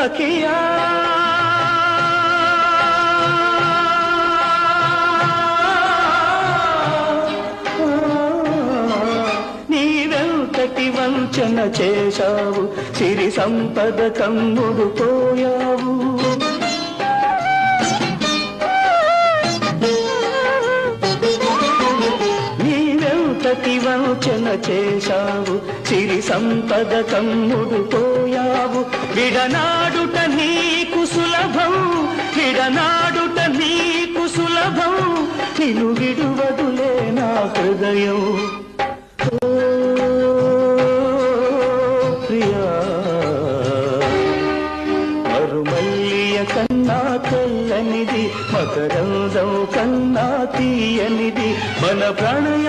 సఖియా నీవెంతటి వంచన చేశావు సిరి సంపద కమ్ముడు పోయావు వంచన చేశావు సిరి సంపద కమ్ముడు పోయావు విడనాడుట నీకు సులభం విడనాడుట నీకు సులభం నిన్ను విడువదులే నా హృదయం ప్రియా మరుమల్లియ కన్నా తెల్లనిది మకరందం కన్నా తీయనిది మన ప్రణయ